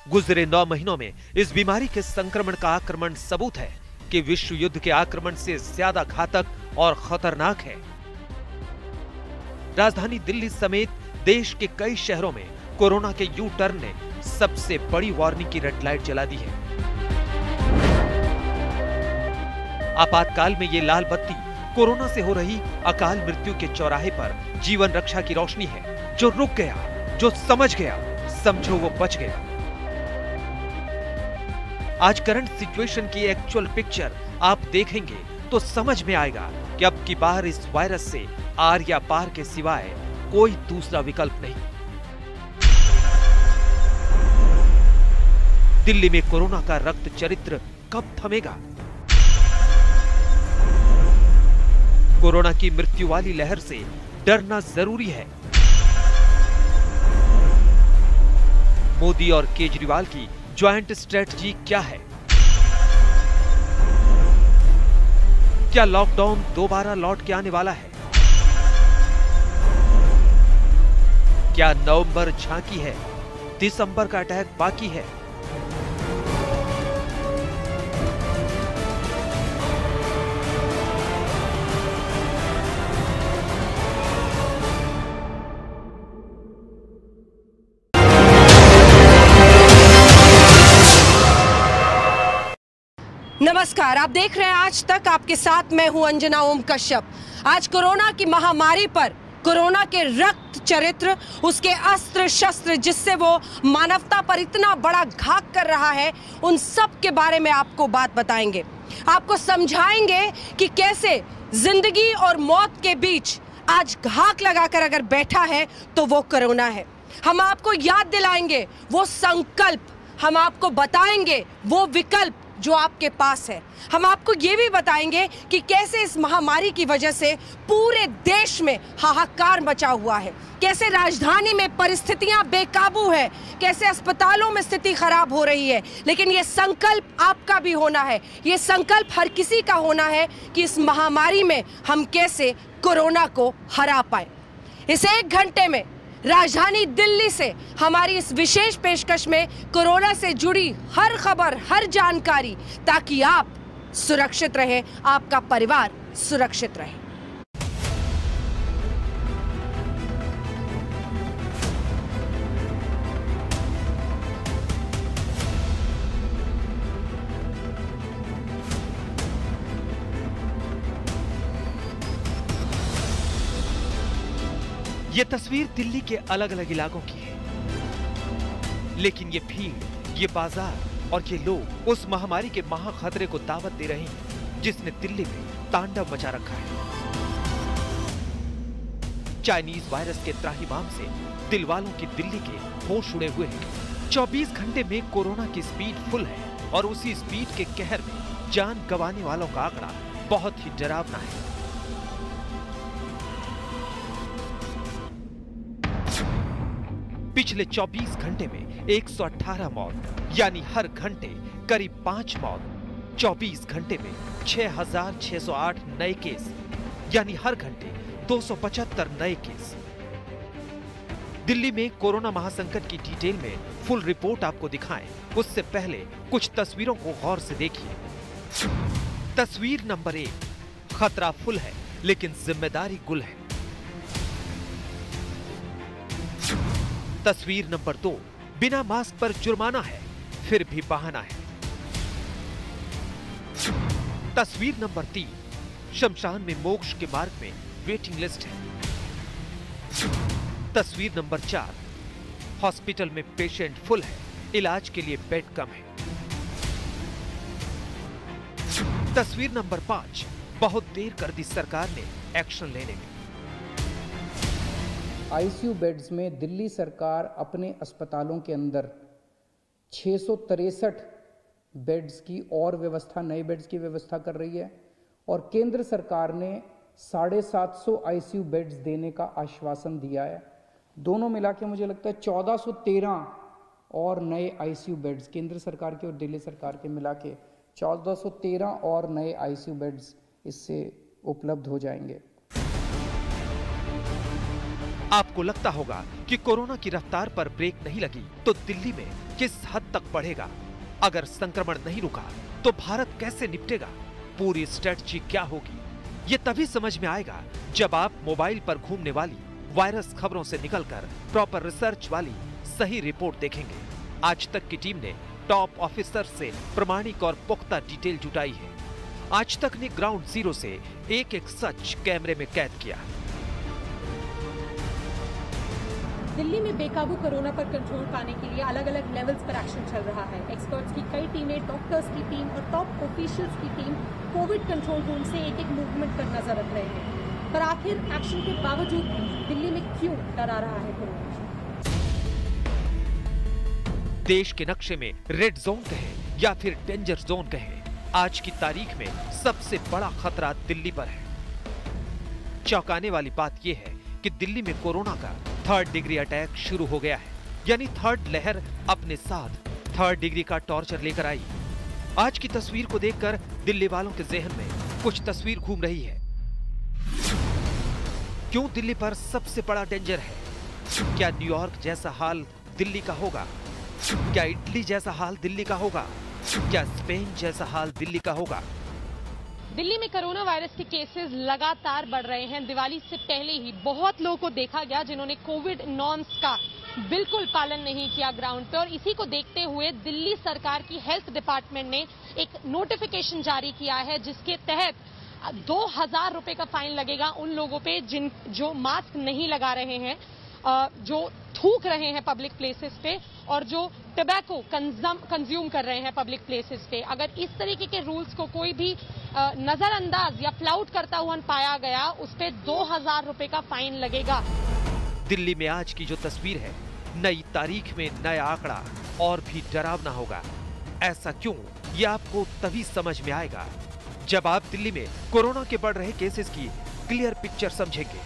गुजरे 9 महीनों में इस बीमारी के संक्रमण का आक्रमण सबूत है कि विश्व युद्ध के आक्रमण से ज्यादा घातक और खतरनाक है। राजधानी दिल्ली समेत देश के कई शहरों में कोरोना के यू टर्न ने सबसे बड़ी वार्निंग की रेड लाइट जला दी है। आपातकाल में ये लाल बत्ती कोरोना से हो रही अकाल मृत्यु के चौराहे पर जीवन रक्षा की रोशनी है। जो रुक गया, जो समझ गया, समझो वो बच गया। आज करंट सिचुएशन की एक्चुअल पिक्चर आप देखेंगे तो समझ में आएगा कि अब की बार इस वायरस से आर या पार के सिवाय कोई दूसरा विकल्प नहीं। दिल्ली में कोरोना का रक्त चरित्र कब थमेगा? कोरोना की मृत्यु वाली लहर से डरना जरूरी है। मोदी और केजरीवाल की ज्वाइंट स्ट्रेटजी क्या है? क्या लॉकडाउन दोबारा लौट के आने वाला है? क्या नवंबर झांकी है, दिसंबर का अटैक बाकी है? नमस्कार, आप देख रहे हैं आज तक। आपके साथ मैं हूं अंजना ओम कश्यप। आज कोरोना की महामारी पर, कोरोना के रक्त चरित्र, उसके अस्त्र शस्त्र जिससे वो मानवता पर इतना बड़ा घात कर रहा है, उन सब के बारे में आपको बात बताएंगे। आपको समझाएंगे कि कैसे जिंदगी और मौत के बीच आज घात लगाकर अगर बैठा है तो वो कोरोना है। हम आपको याद दिलाएंगे वो संकल्प, हम आपको बताएंगे वो विकल्प जो आपके पास है। हम आपको ये भी बताएंगे कि कैसे इस महामारी की वजह से पूरे देश में हाहाकार मचा हुआ है, कैसे राजधानी में परिस्थितियां बेकाबू है, कैसे अस्पतालों में स्थिति खराब हो रही है। लेकिन ये संकल्प आपका भी होना है, ये संकल्प हर किसी का होना है कि इस महामारी में हम कैसे कोरोना को हरा पाए। इस 1 घंटे में राजधानी दिल्ली से हमारी इस विशेष पेशकश में कोरोना से जुड़ी हर खबर, हर जानकारी, ताकि आप सुरक्षित रहें, आपका परिवार सुरक्षित रहे। ये तस्वीर दिल्ली के अलग अलग इलाकों की है, लेकिन ये भीड़, ये बाजार और ये लोग उस महामारी के महाखतरे को दावत दे रहे हैं जिसने दिल्ली में तांडव मचा रखा है। चाइनीज वायरस के त्राहिमाम से दिल वालों की दिल्ली के होश उड़े हुए हैं। 24 घंटे में कोरोना की स्पीड फुल है और उसी स्पीड के कहर में जान गंवाने वालों का आंकड़ा बहुत ही डरावना है। पिछले 24 घंटे में 118 मौत, यानी हर घंटे करीब 5 मौत। 24 घंटे में 6,608 नए केस, यानी हर घंटे 275 नए केस। दिल्ली में कोरोना महासंकट की डिटेल में फुल रिपोर्ट आपको दिखाएं, उससे पहले कुछ तस्वीरों को गौर से देखिए। तस्वीर नंबर 1, खतरा फुल है लेकिन जिम्मेदारी गुल है। तस्वीर नंबर 2, बिना मास्क पर जुर्माना है फिर भी बहाना है। तस्वीर नंबर 3, शमशान में मोक्ष के मार्ग में वेटिंग लिस्ट है। तस्वीर नंबर 4, हॉस्पिटल में पेशेंट फुल है, इलाज के लिए बेड कम है। तस्वीर नंबर 5, बहुत देर कर दी सरकार ने एक्शन लेने में। आईसीयू बेड्स में दिल्ली सरकार अपने अस्पतालों के अंदर 663 बेड्स की और व्यवस्था, नए बेड्स की व्यवस्था कर रही है और केंद्र सरकार ने 750 आईसीयू बेड्स देने का आश्वासन दिया है। दोनों मिला के मुझे लगता है 1413 और नए आईसीयू बेड्स, केंद्र सरकार के और दिल्ली सरकार के मिला के 1413 और नए आईसीयू बेड्स इससे उपलब्ध हो जाएंगे। आपको लगता होगा कि कोरोना की रफ्तार पर ब्रेक नहीं लगी तो दिल्ली में किस हद तक बढ़ेगा? अगर संक्रमण नहीं रुका तो भारत कैसे निपटेगा? पूरी स्ट्रेटजी क्या होगी? ये तभी समझ में आएगा जब आप मोबाइल पर घूमने वाली वायरस खबरों से निकलकर प्रॉपर रिसर्च वाली सही रिपोर्ट देखेंगे। आज तक की टीम ने टॉप ऑफिसर से प्रमाणिक और पुख्ता डिटेल जुटाई है। आज तक ने ग्राउंड जीरो से एक एक सच कैमरे में कैद किया। दिल्ली में बेकाबू कोरोना पर कंट्रोल पाने के लिए अलग अलग लेवल्स पर एक्शन चल रहा है। एक्सपर्ट्स की कई टीमें, डॉक्टर्स की टीम और टॉप ऑफिशियल्स की टीम कोविड कंट्रोल रूम से एक एक मूवमेंट पर नजर रख रहे हैं। पर आखिर एक्शन के बावजूद भी दिल्ली में क्यों डरा रहा है कोरोना? देश के नक्शे में रेड जोन कहें या फिर डेंजर जोन कहें, आज की तारीख में सबसे बड़ा खतरा दिल्ली पर है। चौंकाने वाली बात यह है कि दिल्ली में कोरोना का 3rd डिग्री अटैक शुरू हो गया है, यानी 3rd लहर अपने साथ 3rd डिग्री का टॉर्चर लेकर आई। आज की तस्वीर को देखकर दिल्ली वालों के जहन में कुछ तस्वीर घूम रही है। क्यों दिल्ली पर सबसे बड़ा डेंजर है? क्या न्यूयॉर्क जैसा हाल दिल्ली का होगा? क्या इटली जैसा हाल दिल्ली का होगा? क्या स्पेन जैसा हाल दिल्ली का होगा? दिल्ली में कोरोना वायरस के केसेस लगातार बढ़ रहे हैं। दिवाली से पहले ही बहुत लोगों को देखा गया जिन्होंने कोविड नॉर्म्स का बिल्कुल पालन नहीं किया ग्राउंड पे, और इसी को देखते हुए दिल्ली सरकार की हेल्थ डिपार्टमेंट ने एक नोटिफिकेशन जारी किया है जिसके तहत 2000 रुपए का फाइन लगेगा उन लोगों पे जो मास्क नहीं लगा रहे हैं, जो थूक रहे हैं पब्लिक प्लेसेस पे, और जो टबैको कंज्यूम कर रहे हैं पब्लिक प्लेसेस पे। अगर इस तरीके के रूल्स को कोई भी नजरअंदाज या फ्लाउट करता हुआ पाया गया, उस पे 2000 रुपए का फाइन लगेगा। दिल्ली में आज की जो तस्वीर है, नई तारीख में नया आंकड़ा और भी डरावना होगा। ऐसा क्यों, ये आपको तभी समझ में आएगा जब आप दिल्ली में कोरोना के बढ़ रहे केसेस की क्लियर पिक्चर समझेंगे।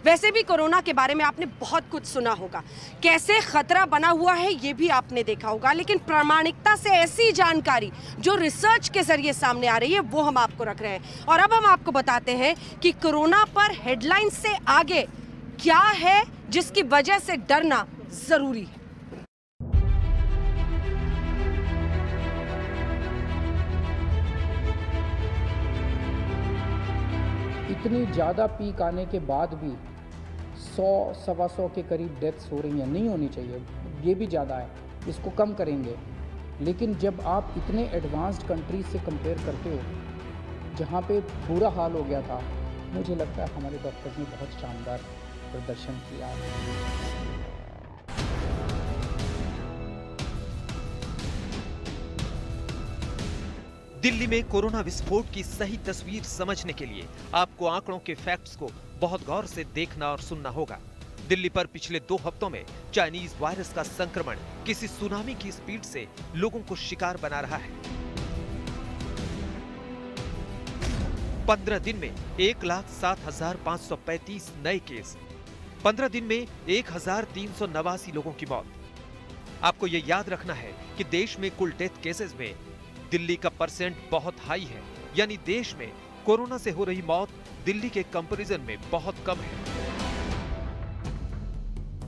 वैसे भी कोरोना के बारे में आपने बहुत कुछ सुना होगा, कैसे खतरा बना हुआ है ये भी आपने देखा होगा, लेकिन प्रामाणिकता से ऐसी जानकारी जो रिसर्च के जरिए सामने आ रही है वो हम आपको रख रहे हैं। और अब हम आपको बताते हैं कि कोरोना पर हेडलाइन से आगे क्या है जिसकी वजह से डरना जरूरी है। इतनी ज़्यादा पीक आने के बाद भी 100-125 के करीब डेथ्स हो रही हैं, नहीं होनी चाहिए, ये भी ज़्यादा है, इसको कम करेंगे। लेकिन जब आप इतने एडवांस्ड कंट्रीज से कंपेयर करते हो जहाँ पे बुरा हाल हो गया था, मुझे लगता है हमारे डॉक्टर्स ने बहुत शानदार प्रदर्शन किया है। दिल्ली में कोरोना विस्फोट की सही तस्वीर समझने के लिए आपको आंकड़ों के फैक्ट्स को बहुत गौर से देखना और सुनना होगा। दिल्ली पर पिछले 2 हफ्तों में चाइनीज वायरस का संक्रमण किसी सुनामी की स्पीड से लोगों को शिकार बना रहा है। 15 दिन में 1,07,535 नए केस, 15 दिन में 1,389 लोगों की मौत। आपको ये याद रखना है कि देश में कुल डेथ केसेस में दिल्ली का परसेंट बहुत हाई है, यानी देश में कोरोना से हो रही मौत दिल्ली के कंपैरिजन में बहुत कम है।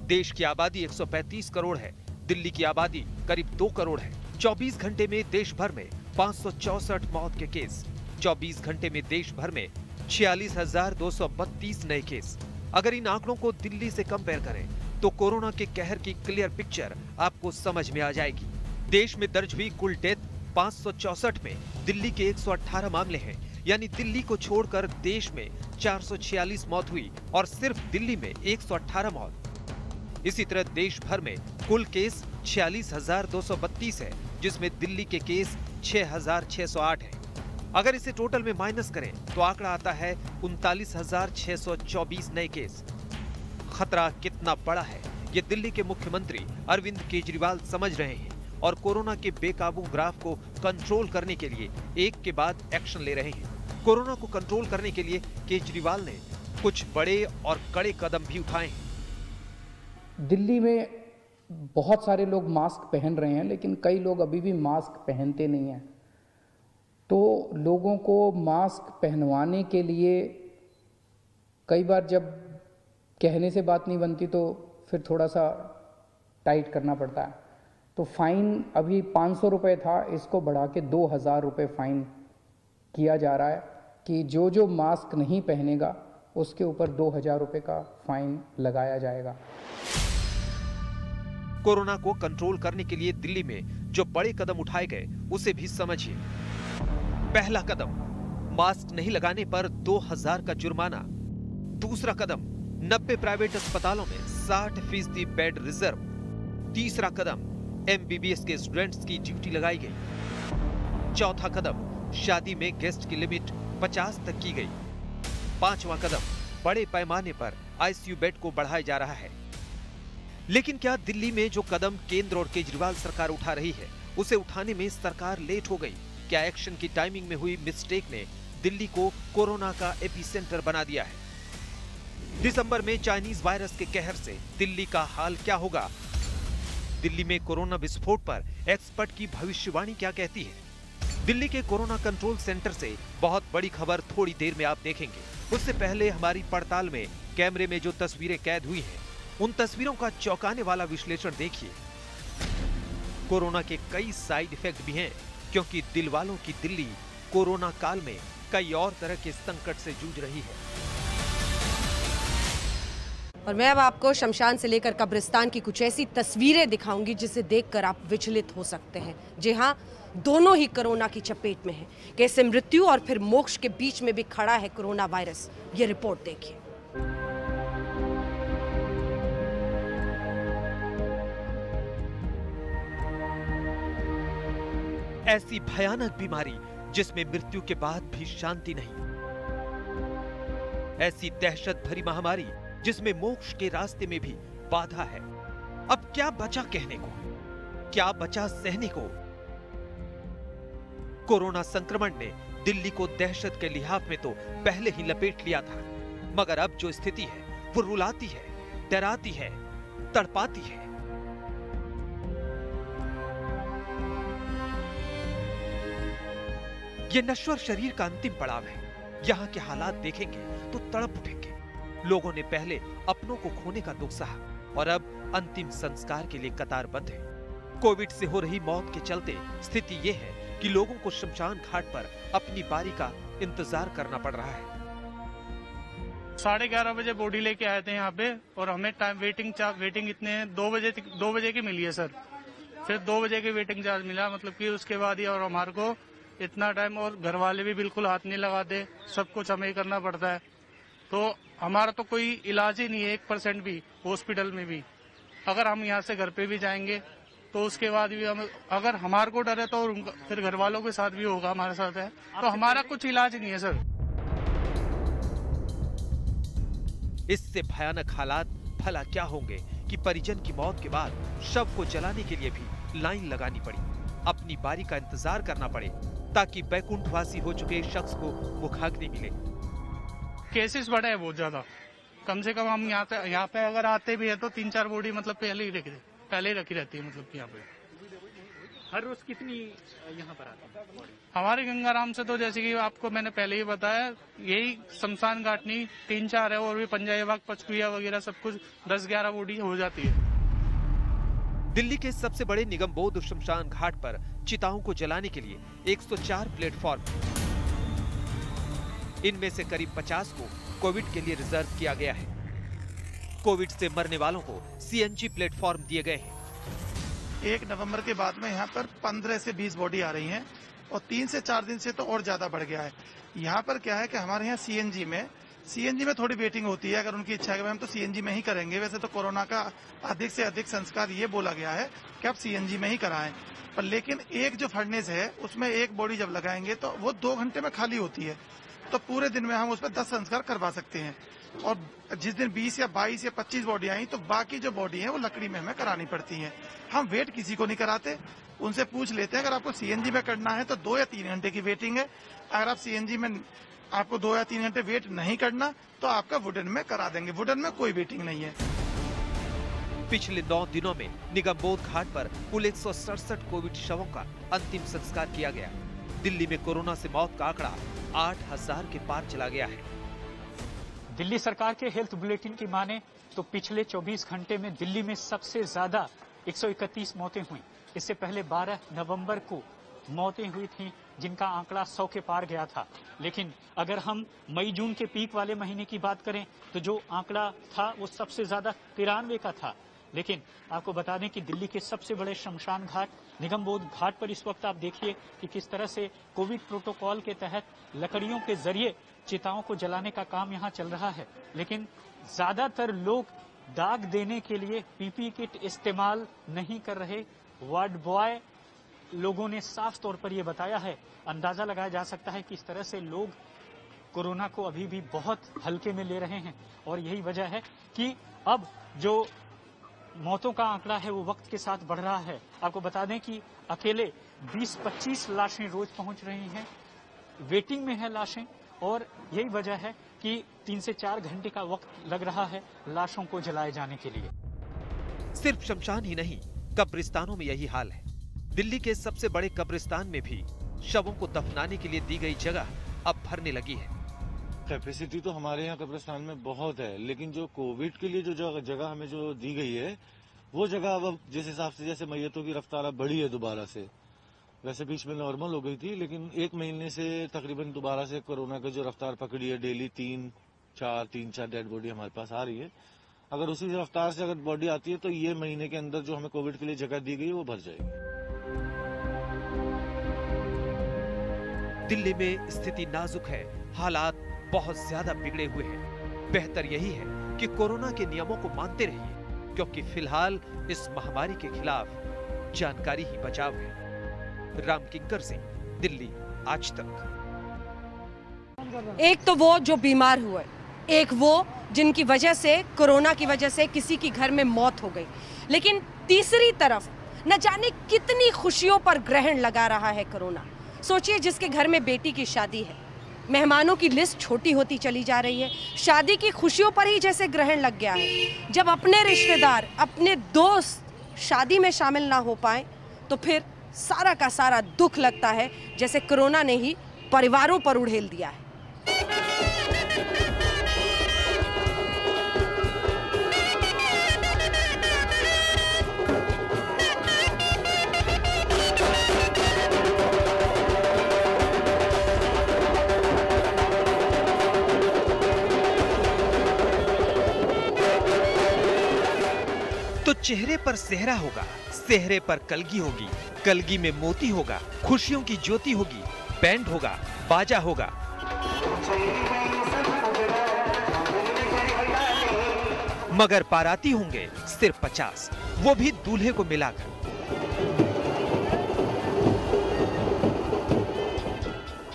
देश की आबादी 135 करोड़ है, दिल्ली की आबादी करीब 2 करोड़ है। 24 घंटे में देश भर में 564 मौत के केस, 24 घंटे में देश भर में 46,232 नए केस। अगर इन आंकड़ों को दिल्ली से कंपेयर करें तो कोरोना के कहर की क्लियर पिक्चर आपको समझ में आ जाएगी। देश में दर्ज हुई कुल डेथ 564 में दिल्ली के 118 मामले हैं, यानी दिल्ली को छोड़कर देश में 446 मौत हुई और सिर्फ दिल्ली में 118 मौत। इसी तरह देश भर में कुल केस 46,232 है, जिसमें दिल्ली के केस 6,608 है। अगर इसे टोटल में माइनस करें तो आंकड़ा आता है 39,624 नए केस। खतरा कितना बड़ा है ये दिल्ली के मुख्यमंत्री अरविंद केजरीवाल समझ रहे हैं और कोरोना के बेकाबू ग्राफ को कंट्रोल करने के लिए एक के बाद एक्शन ले रहे हैं। कोरोना को कंट्रोल करने के लिए केजरीवाल ने कुछ बड़े और कड़े कदम भी उठाए हैं। दिल्ली में बहुत सारे लोग मास्क पहन रहे हैं, लेकिन कई लोग अभी भी मास्क पहनते नहीं हैं। तो लोगों को मास्क पहनवाने के लिए कई बार जब कहने से बात नहीं बनती तो फिर थोड़ा सा टाइट करना पड़ता है। तो फाइन अभी 500 रुपये था, इसको बढ़ा के 2000 रुपये फाइन किया जा रहा है कि जो मास्क नहीं पहनेगा उसके ऊपर 2000 रुपये का फाइन लगाया जाएगा। कोरोना को कंट्रोल करने के लिए दिल्ली में जो बड़े कदम उठाए गए उसे भी समझिए। पहला कदम, मास्क नहीं लगाने पर 2000 का जुर्माना। दूसरा कदम, 90 प्राइवेट अस्पतालों में 60% बेड रिजर्व। तीसरा कदम, MBBS के स्टूडेंट्स की ड्यूटी लगाई गई। चौथा कदम, शादी में गेस्ट की लिमिट 50 तक की गई। पांचवा कदम, बड़े पैमाने पर ICU बेड को बढ़ाया जा रहा है। लेकिन क्या दिल्ली में जो कदम केंद्र और केजरीवाल सरकार उठा रही है उसे उठाने में सरकार लेट हो गई? क्या एक्शन की टाइमिंग में हुई मिस्टेक ने दिल्ली को कोरोना का एपिसेंटर बना दिया है? दिसंबर में चाइनीज वायरस के कहर से दिल्ली का हाल क्या होगा? दिल्ली में कोरोना विस्फोट पर एक्सपर्ट की भविष्यवाणी क्या कहती है? दिल्ली के कोरोना कंट्रोल सेंटर से बहुत बड़ी खबर थोड़ी देर में आप देखेंगे। उससे पहले हमारी पड़ताल में कैमरे में जो तस्वीरें कैद हुई हैं, उन तस्वीरों का चौंकाने वाला विश्लेषण देखिए। कोरोना के कई साइड इफेक्ट भी हैं, क्योंकि दिल वालों की दिल्ली कोरोना काल में कई और तरह के संकट से जूझ रही है। और मैं अब आपको शमशान से लेकर कब्रिस्तान की कुछ ऐसी तस्वीरें दिखाऊंगी जिसे देखकर आप विचलित हो सकते हैं। जी हाँ, दोनों ही कोरोना की चपेट में हैं। कैसे मृत्यु और फिर मोक्ष के बीच में भी खड़ा है कोरोना वायरस, ये रिपोर्ट देखिए। ऐसी भयानक बीमारी जिसमें मृत्यु के बाद भी शांति नहीं। ऐसी दहशत भरी महामारी जिसमें मोक्ष के रास्ते में भी बाधा है। अब क्या बचा कहने को, क्या बचा सहने को? कोरोना संक्रमण ने दिल्ली को दहशत के लिहाफ में तो पहले ही लपेट लिया था, मगर अब जो स्थिति है वो रुलाती है, डराती है, तड़पाती है। ये नश्वर शरीर का अंतिम पड़ाव है। यहाँ के हालात देखेंगे तो तड़प उठेंगे। लोगों ने पहले अपनों को खोने का दुख सहा और अब अंतिम संस्कार के लिए कतारबद्ध है। कोविड से हो रही मौत के चलते स्थिति ये है कि लोगों को शमशान घाट पर अपनी बारी का इंतजार करना पड़ रहा है। 11:30 बजे बॉडी लेके आए थे यहाँ पे और हमें टाइम वेटिंग इतने 2 बजे की मिली है सर। फिर 2 बजे की वेटिंग चार्ज मिला, मतलब कि उसके बाद ही और हमारे को इतना टाइम, और घर वाले भी बिल्कुल हाथ नहीं लगाते, सब कुछ हमें ही करना पड़ता है। तो हमारा तो कोई इलाज ही नहीं है 1% भी हॉस्पिटल में भी। अगर हम यहाँ से घर पे भी जाएंगे तो उसके बाद भी हम, अगर हमारे को डर है तो फिर घर वालों के साथ भी होगा, हमारे साथ है, तो हमारा कुछ इलाज नहीं है सर। इससे भयानक हालात भला क्या होंगे कि परिजन की मौत के बाद शव को जलाने के लिए भी लाइन लगानी पड़ी, अपनी बारी का इंतजार करना पड़े ताकि बैकुंठवासी हो चुके शख्स को मुखाग्नि मिले। केसेस बढ़े हैं बहुत ज्यादा। कम से कम हम यहाँ पे अगर आते भी है तो 3-4 बॉडी मतलब पहले ही रखी रहती है, मतलब कि यहाँ पे। हर रोज कितनी यहाँ पर आती है? हमारे गंगाराम से तो जैसे कि आपको मैंने पहले ही बताया, यही शमशान घाट नहीं 3-4 है, और भी पंजाबी बाग, पचकुया वगैरह सब कुछ 10-11 बॉडी हो जाती है। दिल्ली के सबसे बड़े निगमबोध शमशान घाट पर चिताओं को जलाने के लिए 104 प्लेटफॉर्म, इनमें से करीब 50 को कोविड के लिए रिजर्व किया गया है। कोविड से मरने वालों को CNG प्लेटफॉर्म दिए गए हैं। 1 नवंबर के बाद में यहाँ पर 15 से 20 बॉडी आ रही हैं और 3 से 4 दिन से तो और ज्यादा बढ़ गया है। यहाँ पर क्या है कि हमारे यहाँ CNG में थोड़ी वेटिंग होती है। अगर उनकी इच्छा है कि हम तो CNG में ही करेंगे। वैसे तो कोरोना का अधिक से अधिक संस्कार ये बोला गया है कि आप CNG में ही कराएं, पर लेकिन एक जो फर्नेस है उसमें एक बॉडी जब लगाएंगे तो वो 2 घंटे में खाली होती है, तो पूरे दिन में हम उसमें 10 संस्कार करवा सकते हैं। और जिस दिन 20 या 22 या 25 बॉडी आई तो बाकी जो बॉडी है वो लकड़ी में हमें करानी पड़ती है। हम वेट किसी को नहीं कराते, उनसे पूछ लेते हैं अगर आपको CNG में करना है तो 2 या 3 घंटे की वेटिंग है। अगर आप CNG में आपको 2 या 3 घंटे वेट नहीं करना तो आपका वुडन में करा देंगे। वुडन में कोई वेटिंग नहीं है। पिछले 9 दिनों में निगमबोध घाट पर कुल 167 कोविड शवों का अंतिम संस्कार किया गया। दिल्ली में कोरोना से मौत का आंकड़ा 8,000 के पार चला गया है। दिल्ली सरकार के हेल्थ बुलेटिन की माने तो पिछले 24 घंटे में दिल्ली में सबसे ज्यादा 131 मौतें हुई। इससे पहले 12 नवंबर को मौतें हुई थी जिनका आंकड़ा 100 के पार गया था। लेकिन अगर हम मई जून के पीक वाले महीने की बात करें तो जो आंकड़ा था वो सबसे ज्यादा 93 का था। लेकिन आपको बता दें कि दिल्ली के सबसे बड़े शमशान घाट निगमबोध घाट पर इस वक्त आप देखिए कि किस तरह से कोविड प्रोटोकॉल के तहत लकड़ियों के जरिए चिताओं को जलाने का काम यहाँ चल रहा है। लेकिन ज्यादातर लोग दाग देने के लिए पीपी किट इस्तेमाल नहीं कर रहे। वार्ड बॉय लोगों ने साफ तौर पर यह बताया है। अंदाजा लगाया जा सकता है कि इस तरह से लोग कोरोना को अभी भी बहुत हल्के में ले रहे हैं और यही वजह है कि अब जो मौतों का आंकड़ा है वो वक्त के साथ बढ़ रहा है। आपको बता दें कि अकेले 20-25 लाशें रोज पहुंच रही हैं, वेटिंग में है लाशें और यही वजह है कि 3 से 4 घंटे का वक्त लग रहा है लाशों को जलाए जाने के लिए। सिर्फ शमशान ही नहीं, कब्रिस्तानों में यही हाल है। दिल्ली के सबसे बड़े कब्रिस्तान में भी शवों को दफनाने के लिए दी गई जगह अब भरने लगी है। कैपेसिटी तो हमारे यहाँ कब्रिस्तान में बहुत है, लेकिन जो कोविड के लिए जो जगह हमें जो दी गई है वो जगह अब जिस हिसाब से जैसे मैयतों की रफ्तार अब बढ़ी है दोबारा से, वैसे बीच में नॉर्मल हो गई थी, लेकिन 1 महीने से तकरीबन दोबारा से कोरोना की जो रफ्तार पकड़ी है, डेली 3-4 डेड बॉडी हमारे पास आ रही है। अगर उसी रफ्तार से अगर बॉडी आती है तो ये महीने के अंदर जो हमें कोविड के लिए जगह दी गई वो भर जाएगी। दिल्ली में स्थिति नाजुक है, हालात बहुत ज्यादा बिगड़े हुए हैं। बेहतर यही है कि कोरोना के नियमों को मानते रहिए, क्योंकि फिलहाल इस महामारी के खिलाफ जानकारी ही बचाव है। रामकिंकर सिंह, दिल्ली, आज तक। एक तो वो जो बीमार हुए, एक वो जिनकी वजह से, कोरोना की वजह से किसी की घर में मौत हो गई, लेकिन तीसरी तरफ न जाने कितनी खुशियों पर ग्रहण लगा रहा है कोरोना। सोचिए, जिसके घर में बेटी की शादी है, मेहमानों की लिस्ट छोटी होती चली जा रही है, शादी की खुशियों पर ही जैसे ग्रहण लग गया है। जब अपने रिश्तेदार, अपने दोस्त शादी में शामिल ना हो पाए तो फिर सारा का सारा दुख लगता है जैसे कोरोना ने ही परिवारों पर उड़ेल दिया है। तो चेहरे पर सेहरा होगा, सेहरे पर कलगी होगी, कलगी में मोती होगा, खुशियों की ज्योति होगी, बैंड होगा, बाजा होगा। मगर बाराती होंगे सिर्फ 50, वो भी दूल्हे को मिलाकर।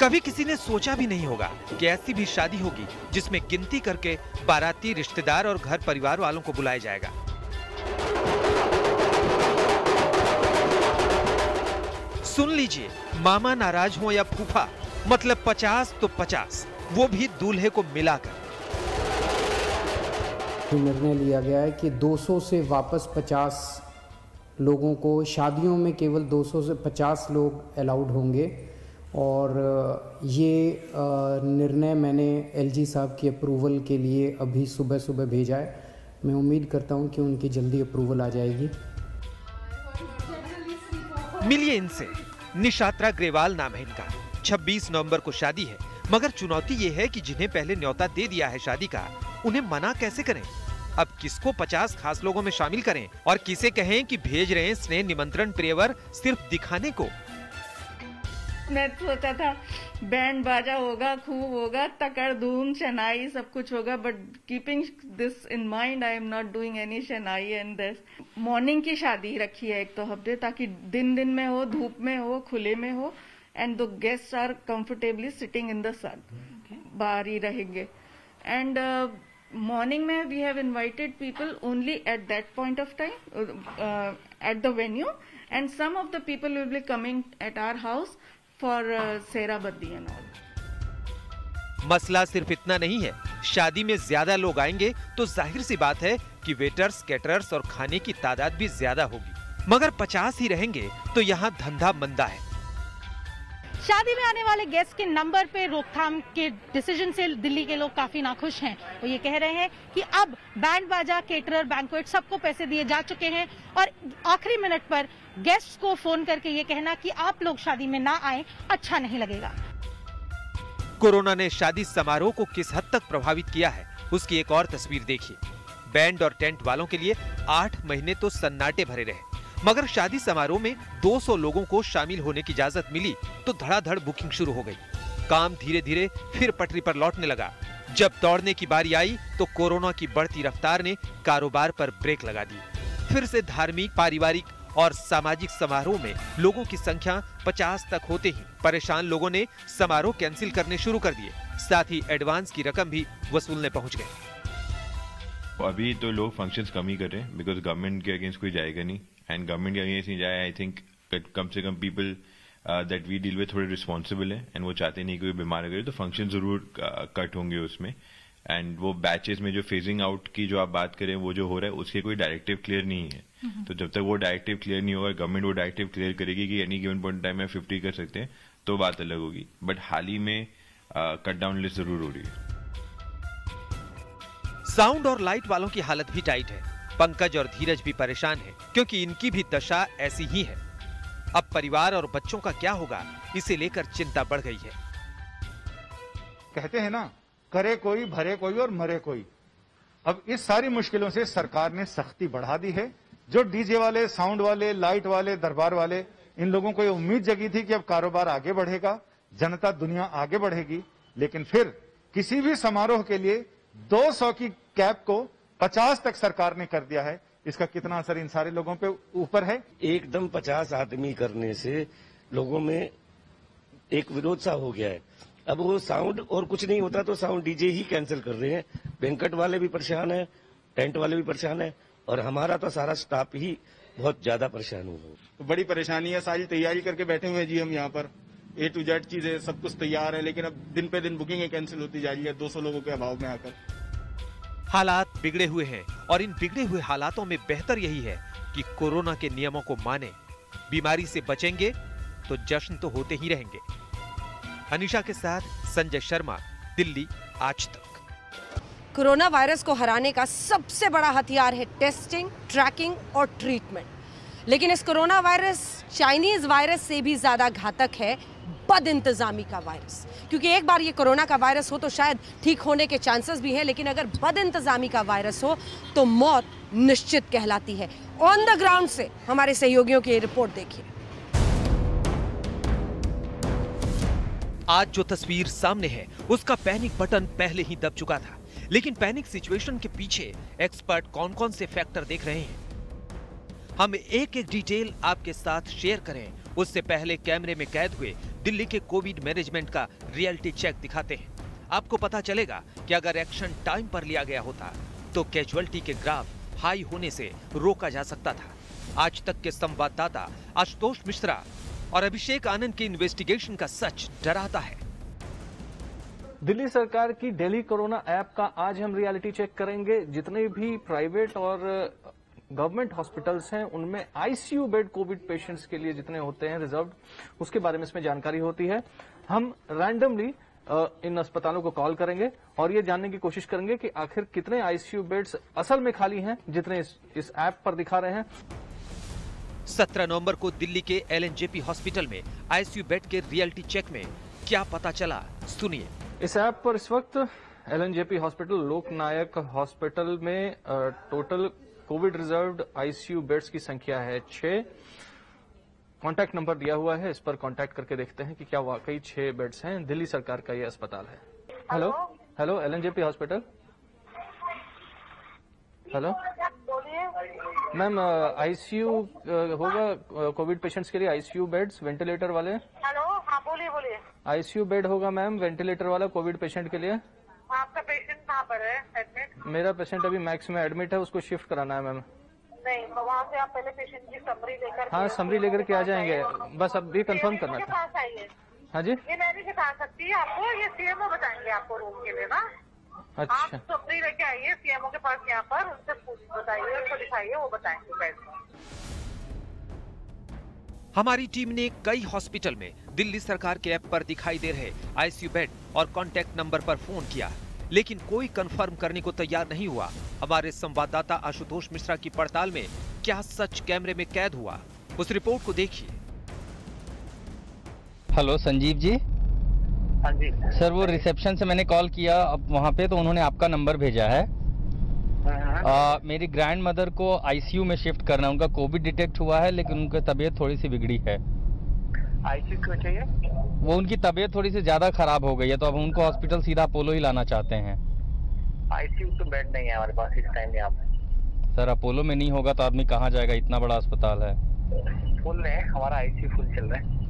कभी किसी ने सोचा भी नहीं होगा कि ऐसी भी शादी होगी जिसमें गिनती करके बाराती, रिश्तेदार और घर परिवार वालों को बुलाया जाएगा। सुन लीजिए, मामा नाराज हो या फूफा, मतलब 50 तो 50, वो भी दूल्हे को मिलाकर। निर्णय लिया गया है कि 200 से वापस 50 लोगों को, शादियों में केवल 200 से 50 लोग अलाउड होंगे। और ये निर्णय मैंने एलजी साहब की अप्रूवल के लिए अभी सुबह सुबह भेजा है। मैं उम्मीद करता हूं कि उनकी जल्दी अप्रूवल आ जाएगी। मिलिए इनसे। निशात्रा ग्रेवाल नाम है इनका। 26 नवंबर को शादी है, मगर चुनौती ये है कि जिन्हें पहले न्योता दे दिया है शादी का, उन्हें मना कैसे करें। अब किसको 50 खास लोगों में शामिल करें और किसे कहें कि भेज रहे हैं स्नेह निमंत्रण प्रियवर सिर्फ दिखाने को। मैं सोचा था बैंड बाजा होगा, खूब होगा, तकड़ धूम, शनाई सब कुछ होगा, but keeping this in mind I am not doing any शनाई and this. Morning की शादी रखी है एक तो हफ्ते, ताकि दिन में हो, धूप में हो, खुले में हो, and the guests are comfortably sitting in the sun, बाहर ही रहेंगे। एंड मॉर्निंग में we have invited people only at that point of time at the venue, and some of the people will be coming at our house for सेहराबंदी and all. मसला सिर्फ इतना नहीं है, शादी में ज्यादा लोग आएंगे तो जाहिर सी बात है कि वेटर्स, कैटरर्स और खाने की तादाद भी ज्यादा होगी। मगर 50 ही रहेंगे तो यहाँ धंधा मंदा है। शादी में आने वाले गेस्ट के नंबर पे रोकथाम के डिसीजन से दिल्ली के लोग काफी नाखुश हैं। वो ये कह रहे हैं कि अब बैंड बाजा, केटरर, बैंक्वेट सबको पैसे दिए जा चुके हैं और आखिरी मिनट पर गेस्ट को फोन करके ये कहना कि आप लोग शादी में ना आए अच्छा नहीं लगेगा। कोरोना ने शादी समारोह को किस हद तक प्रभावित किया है, उसकी एक और तस्वीर देखिए। बैंड और टेंट वालों के लिए 8 महीने तो सन्नाटे भरे रहे, मगर शादी समारोह में 200 लोगों को शामिल होने की इजाजत मिली तो धड़ाधड़ बुकिंग शुरू हो गई। काम धीरे धीरे फिर पटरी पर लौटने लगा। जब दौड़ने की बारी आई तो कोरोना की बढ़ती रफ्तार ने कारोबार पर ब्रेक लगा दी। फिर से धार्मिक, पारिवारिक और सामाजिक समारोह में लोगों की संख्या 50 तक होते ही परेशान लोगों ने समारोह कैंसिल करने शुरू कर दिए। साथ ही एडवांस की रकम भी वसूलने पहुंच गए। अभी तो लोग फंक्शंस कम ही कर रहे हैं, बिकॉज गवर्नमेंट के अगेंस्ट कोई जाएगा नहीं, एंड गवर्नमेंट के अगेंस्ट नहीं जाए। आई थिंक कम से कम people that we deal with थोड़े रिस्पॉन्सिबल है, एंड वो चाहते नहीं कोई बीमार करे, तो फंक्शन जरूर कट होंगे उसमें। एंड वो बैचेस में जो फेजिंग आउट की जो आप बात करें, वो जो हो रहा है उसके कोई डायरेक्टिव क्लियर नहीं है। तो जब तक वो डायरेक्टिव क्लियर नहीं होगा, गवर्नमेंट वो डायरेक्टिव क्लियर करेगी कि एनी गिवन पॉइंट टाइम में 50 कर सकते हैं, तो बात अलग होगी। बट हाल ही में कट डाउन लिस्ट जरूर हो रही है। साउंड और लाइट वालों की हालत भी टाइट है। पंकज और धीरज भी परेशान हैं, क्योंकि इनकी भी दशा ऐसी ही है। अब परिवार और बच्चों का क्या होगा, इसे लेकर चिंता बढ़ गई है। कहते हैं ना, करे कोई, भरे कोई और मरे कोई। अब इस सारी मुश्किलों से सरकार ने सख्ती बढ़ा दी है। जो डीजे वाले, साउंड वाले, लाइट वाले, दरबार वाले, इन लोगों को ये उम्मीद जगी थी कि अब कारोबार आगे बढ़ेगा, जनता, दुनिया आगे बढ़ेगी। लेकिन फिर किसी भी समारोह के लिए 200 की कैप को 50 तक सरकार ने कर दिया है। इसका कितना असर इन सारे लोगों पे ऊपर है? एकदम 50 आदमी करने से लोगों में एक विरोध सा हो गया है। अब वो साउंड और कुछ नहीं होता तो साउंड डीजे ही कैंसिल कर रहे हैं। बैंक्वेट वाले भी परेशान है, टेंट वाले भी परेशान है, और हमारा तो सारा स्टाफ ही बहुत ज्यादा परेशान हुआ। तो बड़ी परेशानी है। सारी तैयारी करके बैठे हुए हैं जी हम यहाँ पर, A to Z चीजें सब कुछ तैयार है, लेकिन अब दिन पे दिन बुकिंग कैंसिल होती जा रही है 200 लोगों के अभाव में आकर। हालात बिगड़े हुए हैं और इन बिगड़े हुए हालातों में बेहतर यही है कि कोरोना के नियमों को माने। बीमारी से बचेंगे तो जश्न तो होते ही रहेंगे। अनिशा के साथ संजय शर्मा, दिल्ली आज तक। कोरोना वायरस को हराने का सबसे बड़ा हथियार है टेस्टिंग, ट्रैकिंग और ट्रीटमेंट। लेकिन इस कोरोना वायरस चाइनीज वायरस से भी ज्यादा घातक है बदइंतजामी का वायरस। क्योंकि एक बार ये कोरोना का वायरस हो तो शायद ठीक होने के चांसेस भी हैं, लेकिन अगर बदइंतजामी का वायरस हो तो मौत निश्चित कहलाती है। ऑन द ग्राउंड से हमारे सहयोगियों की रिपोर्ट देखिए। आज जो तस्वीर सामने है उसका पैनिक बटन पहले ही दब चुका था, लेकिन पैनिक सिचुएशन के पीछे एक्सपर्ट कौन कौन से फैक्टर देख रहे हैं, हम एक एक डिटेल आपके साथ शेयर करें उससे पहले कैमरे में कैद हुए दिल्ली के कोविड मैनेजमेंट का रियलिटी चेक दिखाते हैं। आपको पता चलेगा कि अगर एक्शन टाइम पर लिया गया होता तो कैजुअलिटी के ग्राफ हाई होने से रोका जा सकता था। आज तक के संवाददाता आशुतोष मिश्रा और अभिषेक आनंद के इन्वेस्टिगेशन का सच डराता है। दिल्ली सरकार की दिल्ली कोरोना ऐप का आज हम रियलिटी चेक करेंगे। जितने भी प्राइवेट और गवर्नमेंट हॉस्पिटल्स हैं उनमें आईसीयू बेड कोविड पेशेंट्स के लिए जितने होते हैं रिजर्व्ड, उसके बारे में इसमें जानकारी होती है। हम रैंडमली इन अस्पतालों को कॉल करेंगे और ये जानने की कोशिश करेंगे कि आखिर कितने आईसीयू बेड्स असल में खाली हैं जितने इस ऐप पर दिखा रहे हैं। 17 नवंबर को दिल्ली के एलएनजेपी हॉस्पिटल में आईसीयू बेड के रियलिटी चेक में क्या पता चला, सुनिए। इस ऐप पर इस वक्त एलएनजेपी हॉस्पिटल, लोकनायक हॉस्पिटल में total Covid reserved ICU beds की संख्या है 6। कॉन्टैक्ट नंबर दिया हुआ है, इस पर कॉन्टैक्ट करके देखते हैं कि क्या वाकई 6 बेड्स हैं। दिल्ली सरकार का ये अस्पताल है। Hello LNJP hospital. Hello ma'am, ICU होगा कोविड पेशेंट्स के लिए, आईसीयू बेड्स वेंटिलेटर वाले। हेलो, हाँ बोलिए। आईसीयू बेड होगा मैम वेंटिलेटर वाला कोविड पेशेंट के लिए। आपका पेशेंट कहाँ पर है एडमिट? मेरा पेशेंट अभी मैक्स में एडमिट है, उसको शिफ्ट कराना है मैम। नहीं, वहाँ से आप पहले पेशेंट की समरी लेकर, हाँ समरी लेकर के आ जाएंगे, बस अब भी कंफर्म करना था। पास आइए। हाँ जी, ये मैं नहीं बता सकती आपको, ये सीएमओ बताएंगे आपको रूम के लिए ना। अच्छा, आप समरी लेके आइए सीएमओ के पास, यहाँ पर उनसे बताइए, उनको दिखाइए, वो बताएंगे कैसे। हमारी टीम ने कई हॉस्पिटल में दिल्ली सरकार के ऐप पर दिखाई दे रहे आईसीयू बेड और कॉन्टैक्ट नंबर पर फोन किया, लेकिन कोई कंफर्म करने को तैयार नहीं हुआ। हमारे संवाददाता आशुतोष मिश्रा की पड़ताल में क्या सच कैमरे में कैद हुआ, उस रिपोर्ट को देखिए। हेलो संजीव जी। हाँ जी सर, वो रिसेप्शन से मैंने कॉल किया अब वहाँ पे, तो उन्होंने आपका नंबर भेजा है। मेरी ग्रैंड मदर को आईसीयू में शिफ्ट करना, उनका कोविड डिटेक्ट हुआ है लेकिन उनकी तबीयत थोड़ी सी बिगड़ी है। आईसीयू क्यों चाहिए? वो उनकी तबीयत थोड़ी सी ज्यादा खराब हो गई है, तो अब उनको हॉस्पिटल सीधा अपोलो ही लाना चाहते हैं। आईसीयू तो बेड नहीं है हमारे पास इस टाइम यहाँ पे। सर, अपोलो में नहीं होगा तो आदमी कहाँ जाएगा, इतना बड़ा अस्पताल है। फुल है, हमारा आईसीयू फुल चल रहा है।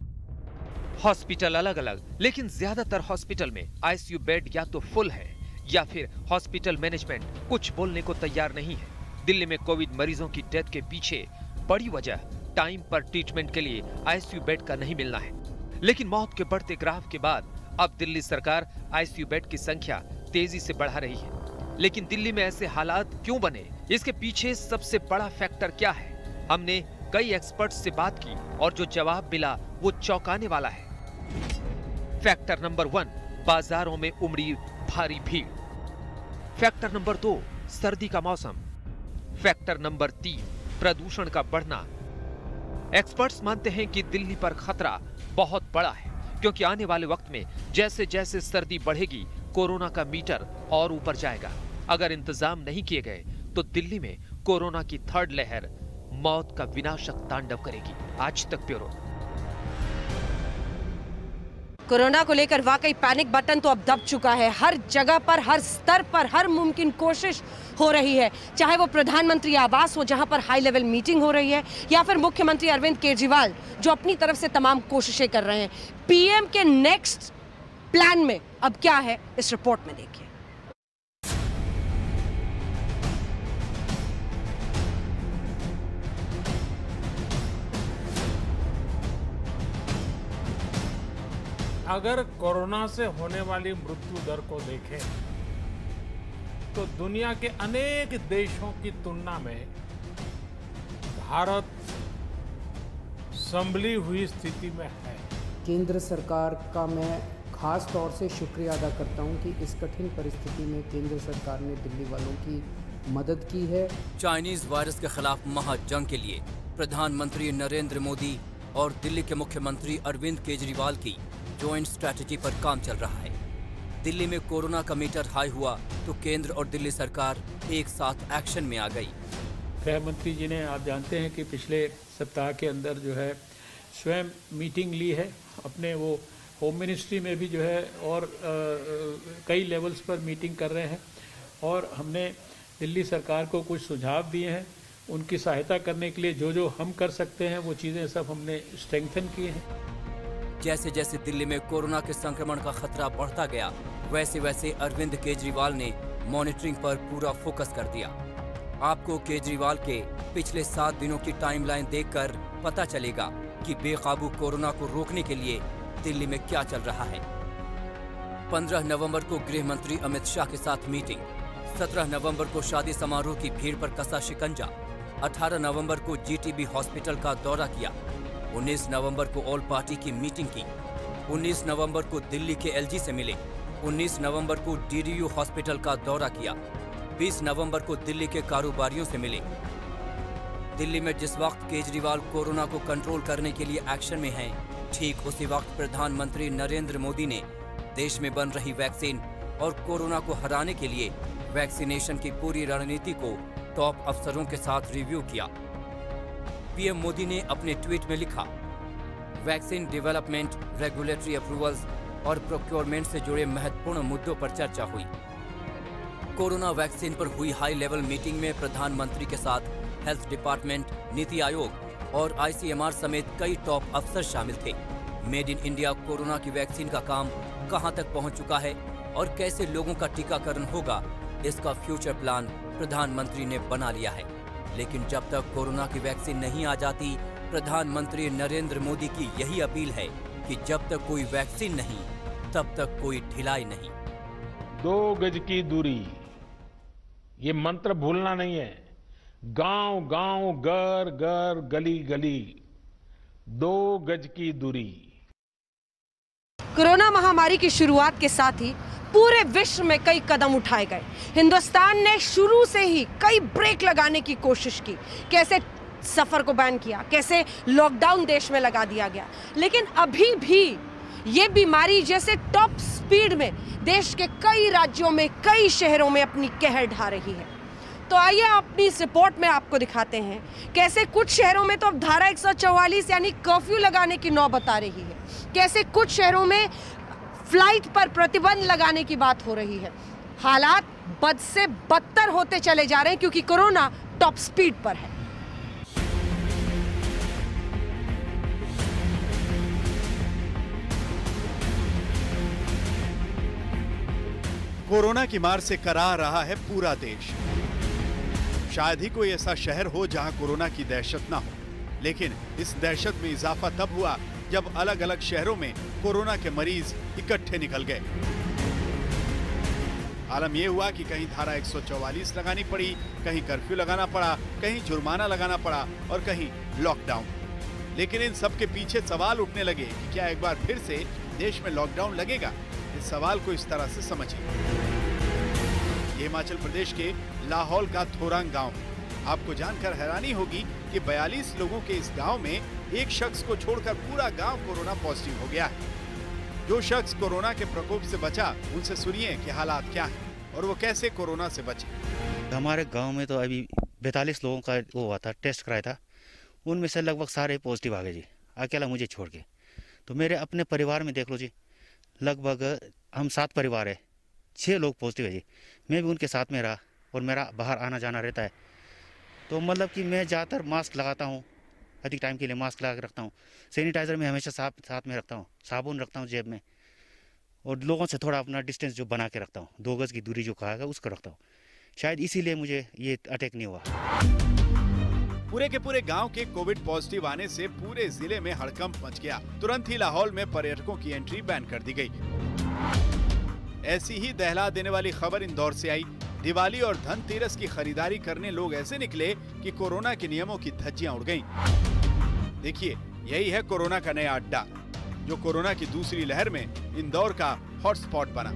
हॉस्पिटल अलग अलग, लेकिन ज्यादातर हॉस्पिटल में आईसीयू बेड या तो फुल है या फिर हॉस्पिटल मैनेजमेंट कुछ बोलने को तैयार नहीं है। दिल्ली में कोविड मरीजों की डेथ के पीछे बड़ी वजह टाइम पर ट्रीटमेंट के लिए आईसीयू बेड का नहीं मिलना है। लेकिन मौत के बढ़ते ग्राफ के बाद अब दिल्ली सरकार आईसीयू बेड की संख्या तेजी से बढ़ा रही है। लेकिन दिल्ली में ऐसे हालात क्यों बने, इसके पीछे सबसे बड़ा फैक्टर क्या है? हमने कई एक्सपर्ट्स से बात की और जो जवाब मिला वो चौंकाने वाला है। फैक्टर नंबर 1, बाजारों में उमड़ी भारी भीड़। फैक्टर नंबर 2, सर्दी का मौसम। फैक्टर नंबर 3, प्रदूषण का बढ़ना। एक्सपर्ट्स मानते हैं कि दिल्ली पर खतरा बहुत बड़ा है, क्योंकि आने वाले वक्त में जैसे जैसे सर्दी बढ़ेगी कोरोना का मीटर और ऊपर जाएगा। अगर इंतजाम नहीं किए गए तो दिल्ली में कोरोना की थर्ड लहर मौत का विनाशक तांडव करेगी। आज तक ब्यूरो। कोरोना को लेकर वाकई पैनिक बटन तो अब दब चुका है। हर जगह पर, हर स्तर पर, हर मुमकिन कोशिश हो रही है, चाहे वो प्रधानमंत्री आवास हो जहां पर हाई लेवल मीटिंग हो रही है, या फिर मुख्यमंत्री अरविंद केजरीवाल जो अपनी तरफ से तमाम कोशिशें कर रहे हैं। पीएम के नेक्स्ट प्लान में अब क्या है, इस रिपोर्ट में देखिए। अगर कोरोना से होने वाली मृत्यु दर को देखें तो दुनिया के अनेक देशों की तुलना में भारत संभली हुई स्थिति में है। केंद्र सरकार का मैं खास तौर से शुक्रिया अदा करता हूं कि इस कठिन परिस्थिति में केंद्र सरकार ने दिल्ली वालों की मदद की है। चाइनीज वायरस के खिलाफ महाजंग के लिए प्रधानमंत्री नरेंद्र मोदी और दिल्ली के मुख्यमंत्री अरविंद केजरीवाल की जॉइंट स्ट्रैटेजी पर काम चल रहा है। दिल्ली में कोरोना का मीटर हाई हुआ तो केंद्र और दिल्ली सरकार एक साथ एक्शन में आ गई। गृह मंत्री जी ने, आप जानते हैं कि पिछले सप्ताह के अंदर जो है स्वयं मीटिंग ली है अपने, वो होम मिनिस्ट्री में भी जो है और कई लेवल्स पर मीटिंग कर रहे हैं, और हमने दिल्ली सरकार को कुछ सुझाव दिए हैं। उनकी सहायता करने के लिए जो जो हम कर सकते हैं वो चीज़ें सब हमने स्ट्रेंथन की हैं। जैसे जैसे दिल्ली में कोरोना के संक्रमण का खतरा बढ़ता गया, वैसे वैसे अरविंद केजरीवाल ने मॉनिटरिंग पर पूरा फोकस कर दिया। आपको केजरीवाल के पिछले 7 दिनों की टाइमलाइन देखकर पता चलेगा कि बेकाबू कोरोना को रोकने के लिए दिल्ली में क्या चल रहा है। 15 नवंबर को गृह मंत्री अमित शाह के साथ मीटिंग, 17 नवंबर को शादी समारोह की भीड़ पर कसा शिकंजा, 18 नवंबर को जीटीबी हॉस्पिटल का दौरा किया, 19 नवंबर को ऑल पार्टी की मीटिंग की, 19 नवंबर को दिल्ली के एलजी से मिले, 19 नवंबर को डीडीयू हॉस्पिटल का दौरा किया, 20 नवंबर को दिल्ली के कारोबारियों से मिले। दिल्ली में जिस वक्त केजरीवाल कोरोना को कंट्रोल करने के लिए एक्शन में हैं, ठीक उसी वक्त प्रधानमंत्री नरेंद्र मोदी ने देश में बन रही वैक्सीन और कोरोना को हराने के लिए वैक्सीनेशन की पूरी रणनीति को टॉप अफसरों के साथ रिव्यू किया। पीएम मोदी ने अपने ट्वीट में लिखा, वैक्सीन डेवलपमेंट, रेगुलेटरी अप्रूवल्स और प्रोक्योरमेंट से जुड़े महत्वपूर्ण मुद्दों पर चर्चा हुई। कोरोना वैक्सीन पर हुई हाई लेवल मीटिंग में प्रधानमंत्री के साथ हेल्थ डिपार्टमेंट, नीति आयोग और आईसीएमआर समेत कई टॉप अफसर शामिल थे। मेड इन इंडिया कोरोना की वैक्सीन का काम कहां तक पहुंच चुका है और कैसे लोगों का टीकाकरण होगा, इसका फ्यूचर प्लान प्रधानमंत्री ने बना लिया है। लेकिन जब तक कोरोना की वैक्सीन नहीं आ जाती, प्रधानमंत्री नरेंद्र मोदी की यही अपील है कि जब तक कोई वैक्सीन नहीं, तब तक कोई ढिलाई नहीं। 2 गज की दूरी, ये मंत्र भूलना नहीं है। गांव गांव, घर घर, गली गली 2 गज की दूरी। कोरोना महामारी की शुरुआत के साथ ही पूरे विश्व में कई कदम उठाए गए। हिंदुस्तान ने शुरू से ही कई ब्रेक लगाने की कोशिश की। कैसे सफर को बैन किया, कैसे लॉकडाउन देश में लगा दिया गया, लेकिन अभी भी ये बीमारी जैसे टॉप स्पीड में देश के कई राज्यों में, कई शहरों में अपनी कहर ढा रही है। तो आइए अपनी इस रिपोर्ट में आपको दिखाते हैं कैसे कुछ शहरों में तो अब धारा 144 यानी कर्फ्यू लगाने की नौबत आ रही है, कैसे कुछ शहरों में फ्लाइट पर प्रतिबंध लगाने की बात हो रही है। हालात बद से बदतर होते चले जा रहे हैं क्योंकि कोरोना टॉप स्पीड पर है। कोरोना की मार से कराह रहा है पूरा देश। शायद ही कोई ऐसा शहर हो जहां कोरोना की दहशत ना हो, लेकिन इस दहशत में इजाफा तब हुआ जब अलग अलग शहरों में कोरोना के मरीज इकट्ठे निकल गए। आलम यह हुआ कि कहीं धारा 144 लगानी पड़ी, कहीं कर्फ्यू लगाना पड़ा, कहीं जुर्माना लगाना पड़ा और कहीं लॉकडाउन। लेकिन इन सब के पीछे सवाल उठने लगे कि क्या एक बार फिर से देश में लॉकडाउन लगेगा। इस सवाल को इस तरह से समझिए। ये हिमाचल प्रदेश के लाहौल का थोरांग गांव है। आपको जानकर हैरानी होगी कि 42 लोगों के इस गांव में एक शख्स को छोड़कर पूरा गांव कोरोना पॉजिटिव हो गया है। जो शख्स कोरोना के प्रकोप से बचा, उनसे सुनिए कि हालात क्या हैं और वो कैसे कोरोना से बचे। हमारे गांव में तो अभी 42 लोगों का वो हुआ था, टेस्ट कराया था। उनमें से लगभग सारे पॉजिटिव आ गए जी, अकेला मुझे छोड़ के। तो मेरे अपने परिवार में देख लो जी, लगभग हम 7 परिवार है, 6 लोग पॉजिटिव है जी। मैं भी उनके साथ में रहा और मेरा बाहर आना जाना रहता है। तो मतलब कि मैं ज़्यादातर मास्क लगाता हूँ, अधिक टाइम के लिए मास्क लगा के रखता हूँ। सैनिटाइज़र में हमेशा साथ में रखता हूँ, साबुन रखता हूँ जेब में, और लोगों से थोड़ा अपना डिस्टेंस जो बना के रखता हूँ, 2 गज की दूरी जो कहा गया उसको रखता हूँ। शायद इसीलिए मुझे ये अटैक नहीं हुआ। पूरे के पूरे गांव के कोविड पॉजिटिव आने से पूरे जिले में हड़कंप मच गया। तुरंत ही लाहौल में पर्यटकों की एंट्री बैन कर दी गई। ऐसी ही दहला देने वाली खबर इंदौर से आई। दिवाली और धनतेरस की खरीदारी करने लोग ऐसे निकले कि कोरोना के नियमों की धज्जियां उड़ गईं। देखिए, यही है कोरोना का नया अड्डा, जो कोरोना की दूसरी लहर में इंदौर का हॉटस्पॉट बना।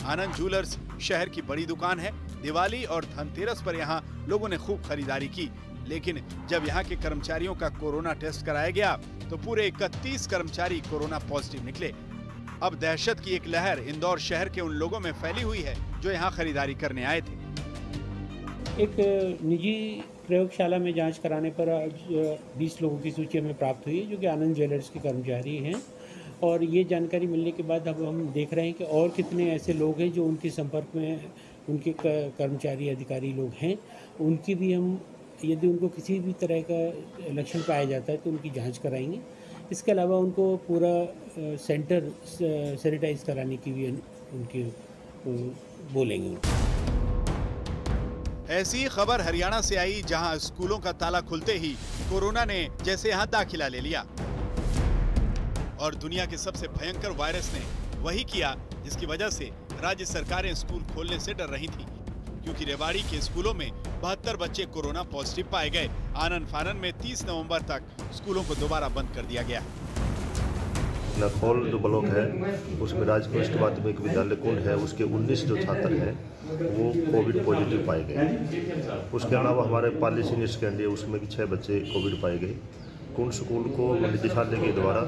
आनंद ज्वेलर्स शहर की बड़ी दुकान है। दिवाली और धनतेरस पर यहाँ लोगों ने खूब खरीदारी की, लेकिन जब यहाँ के कर्मचारियों का कोरोना टेस्ट कराया गया तो पूरे 31 कर्मचारी कोरोना पॉजिटिव निकले। अब दहशत की एक लहर इंदौर शहर के उन लोगों में फैली हुई है जो यहाँ खरीदारी करने आए थे। एक निजी प्रयोगशाला में जांच कराने पर आज 20 लोगों की सूची हमें प्राप्त हुई है, जो कि आनंद ज्वेलर्स के कर्मचारी हैं। और ये जानकारी मिलने के बाद अब हम देख रहे हैं कि और कितने ऐसे लोग हैं जो उनके संपर्क में उनके कर्मचारी अधिकारी लोग हैं। उनकी भी हम, यदि उनको किसी भी तरह का लक्षण पाया जाता है तो उनकी जांच कराएंगे। इसके अलावा उनको पूरा सेंटर सैनिटाइज कराने की भी उनकी बोलेंगे। ऐसी ही खबर हरियाणा से आई, जहां स्कूलों का ताला खुलते ही कोरोना ने जैसे यहां दाखिला ले लिया और दुनिया के सबसे भयंकर वायरस ने वही किया जिसकी वजह से राज्य सरकारें स्कूल खोलने से डर रही थी, क्योंकि रेवाड़ी के स्कूलों में 72 बच्चे कोरोना पॉजिटिव पाए गए। आनन फानन में 30 नवंबर तक स्कूलों को दोबारा बंद कर दिया गया। नखोल जो ब्लॉक है उसमें राजकीय माध्यमिक विद्यालय कुंड है, उसके 19 जो छात्र हैं वो कोविड पॉजिटिव पाए गए। उसके अलावा हमारे पाली सीनियर सेकेंडरी उसमें भी 6 बच्चे कोविड पाए गए। कुंड स्कूल को निदेशालय के द्वारा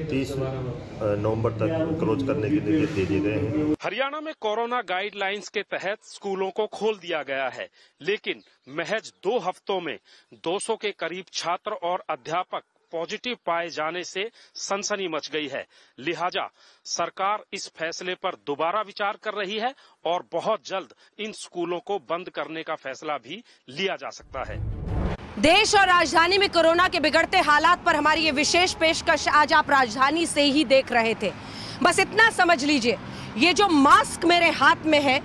30 नवंबर तक क्लोज करने के निर्देश दे दिए गए हैं। हरियाणा में कोरोना गाइडलाइंस के तहत स्कूलों को खोल दिया गया है, लेकिन महज 2 हफ्तों में 200 के करीब छात्र और अध्यापक पॉजिटिव पाए जाने से सनसनी मच गई है। लिहाजा सरकार इस फैसले पर दोबारा विचार कर रही है और बहुत जल्द इन स्कूलों को बंद करने का फैसला भी लिया जा सकता है। देश और राजधानी में कोरोना के बिगड़ते हालात पर हमारी ये विशेष पेशकश आज आप राजधानी से ही देख रहे थे। बस इतना समझ लीजिए, ये जो मास्क मेरे हाथ में है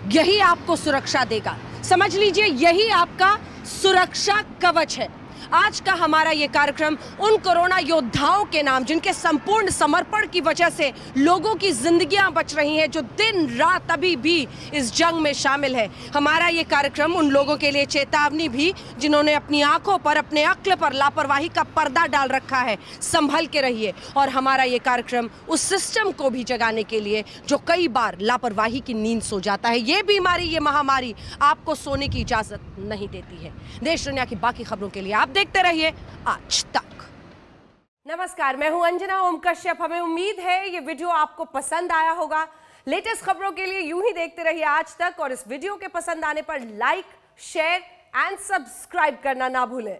यही आपको सुरक्षा देगा। समझ लीजिए यही आपका सुरक्षा कवच है। आज का हमारा ये कार्यक्रम उन कोरोना योद्धाओं के नाम, जिनके संपूर्ण समर्पण की वजह से लोगों की जिंदगियां बच रही हैं, जो दिन रात अभी भी इस जंग में शामिल है। हमारा ये कार्यक्रम उन लोगों के लिए चेतावनी भी, जिन्होंने अपनी आंखों पर, अपने अक्ल पर लापरवाही का पर्दा डाल रखा है। संभल के रहिए। और हमारा ये कार्यक्रम उस सिस्टम को भी जगाने के लिए जो कई बार लापरवाही की नींद सो जाता है। ये बीमारी, ये महामारी आपको सोने की इजाजत नहीं देती है। देश दुनिया की बाकी खबरों के लिए आप देखते रहिए आज तक। नमस्कार, मैं हूं अंजना ओम कश्यप। हमें उम्मीद है ये वीडियो आपको पसंद आया होगा। लेटेस्ट खबरों के लिए यूं ही देखते रहिए आज तक, और इस वीडियो के पसंद आने पर लाइक, शेयर एंड सब्सक्राइब करना ना भूलें।